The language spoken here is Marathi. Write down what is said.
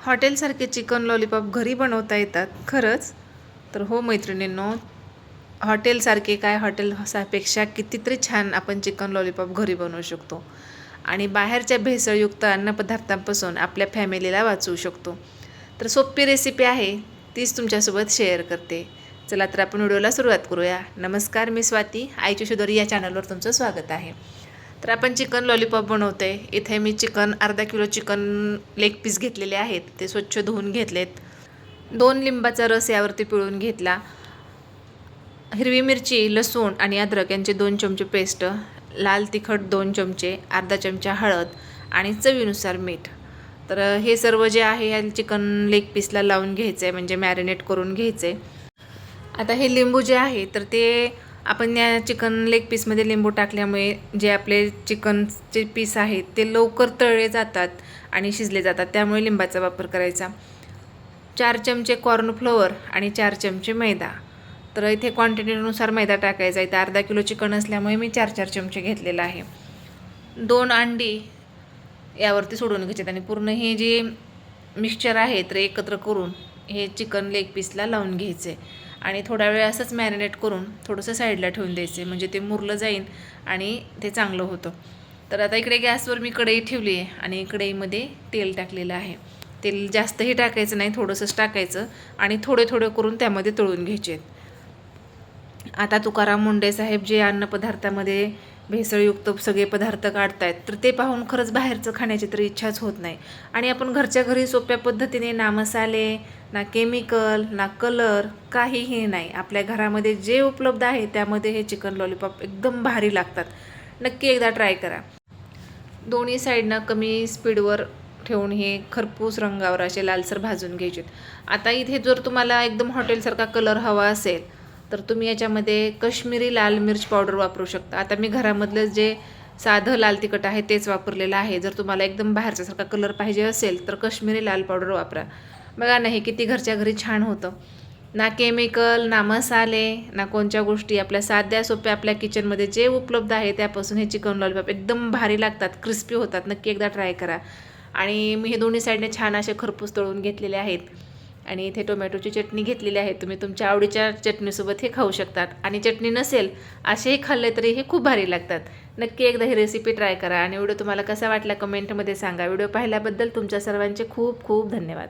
हॉटेलसारखे चिकन लॉलीपॉप घरी बनवता येतात खरंच? तर हो मैत्रिणींनो, हॉटेलसारखे काय, हॉटेलपेक्षा कितीतरी छान आपण चिकन लॉलीपॉप घरी बनवू शकतो आणि बाहेरच्या भेसळयुक्त अन्नपदार्थांपासून आपल्या फॅमिलीला वाचवू शकतो. तर सोपी रेसिपी आहे, तीच तुमच्यासोबत शेअर करते. चला तर आपण व्हिडिओला सुरुवात करूया. नमस्कार, मी स्वाती, आईची शुद्धरी या चॅनलवर तुमचं स्वागत आहे. तर आपण चिकन लॉलीपॉप बनवतो आहे. इथे मी अर्धा किलो चिकन लेग पीस घेतलेले आहेत. ते स्वच्छ धुवून घेतलेत. 2 लिंबाचा रस यावरती पिळून घेतला. हिरवी मिरची, लसूण आणि अद्रक यांचे 2 चमचे पेस्ट, लाल तिखट 2 चमचे, अर्धा चमचा हळद आणि चवीनुसार मीठ. तर हे सर्व जे आहे या चिकन लेग पीसला लावून घ्यायचं आहे, म्हणजे मॅरिनेट करून घ्यायचं आहे. आता हे लिंबू जे आहे तर ते आपण या चिकन लेग पीसमध्ये लिंबू टाकल्यामुळे जे आपले चिकनचे पीस आहेत ते लवकर तळले जातात आणि शिजले जातात, त्यामुळे लिंबाचा वापर करायचा. 4 चमचे कॉर्नफ्लोअर आणि 4 चमचे मैदा. तर इथे क्वांटिटीनुसार मैदा टाकायचा आहे. तर अर्धा किलो चिकन असल्यामुळे मी 4-4 चमचे घेतलेला आहे. 2 अंडी यावरती सोडून घ्यायचे आणि पूर्ण हे जे मिक्सचर आहे तर एकत्र करून हे चिकन लेग पीसला लावून घ्यायचे आणि थोडा वेळ असंच मॅरिनेट करून थोडंसं साईडला ठेवून द्यायचे, म्हणजे ते मुरलं जाईल आणि ते चांगलं होतं. तर आता इकडे गॅसवर मी कढई ठेवली आहे आणि कढईमध्ये तेल टाकलेलं आहे. तेल जास्तही टाकायचं नाही, थोडंसंच टाकायचं आणि थोडे थोडे करून त्यामध्ये तळून घ्यायचे. आता तुकाराम मुंडे साहेब जे अन्नपदार्थामध्ये भेसळयुक्त सगळे पदार्थ काढतायत, तर ते पाहून खरंच बाहेरचं खाण्याची तरी इच्छाच होत नाही. आणि आपण घरच्या घरी सोप्या पद्धतीने ना मसाले, ना केमिकल, ना कलर, काहीही नाही, आपल्या घरामध्ये जे उपलब्ध आहे त्यामध्ये हे चिकन लॉलीपॉप एकदम भारी लागतात. नक्की एकदा ट्राय करा. दोन्ही साईडनं कमी स्पीडवर ठेवून हे खरपूस रंगावर असे लालसर भाजून घ्यायचे. आता इथे जर तुम्हाला एकदम हॉटेलसारखा कलर हवा असेल तर तुम्ही याच्यामध्ये काश्मीरी लाल मिर्च पावडर वापरू शकता. आता मी घरामधलं जे साधं लाल तिखट आहे तेच वापरलेलं आहे. जर तुम्हाला एकदम बाहेरच्यासारखा कलर पाहिजे असेल तर काश्मीरी लाल पावडर वापरा. बघा ना, हे किती घरच्या घरी छान होतं. ना केमिकल, ना मसाले, ना कोणत्या गोष्टी, आपल्या साध्या सोप्या आपल्या किचनमध्ये जे उपलब्ध आहे त्यापासून हे चिकन लॉलीपॉप एकदम भारी लागतात, क्रिस्पी होतात. नक्की एकदा ट्राय करा. आणि मी हे दोन्ही साईडने छान असे खरपूस तळून घेतलेले आहेत. आणि इथे टोमॅटोची चटणी घेतलेली आहे. तुम्ही तुमच्या आवडीच्या चटणीसोबत हे खाऊ शकतात आणि चटणी नसेल असेही खाल्ले तरी हे खूप भारी लागतात. नक्की एकदा ही रेसिपी ट्राय करा आणि व्हिडिओ तुम्हाला कसा वाटला कमेंटमध्ये सांगा. व्हिडिओ पाहिल्याबद्दल तुमच्या सर्वांचे खूप खूप धन्यवाद.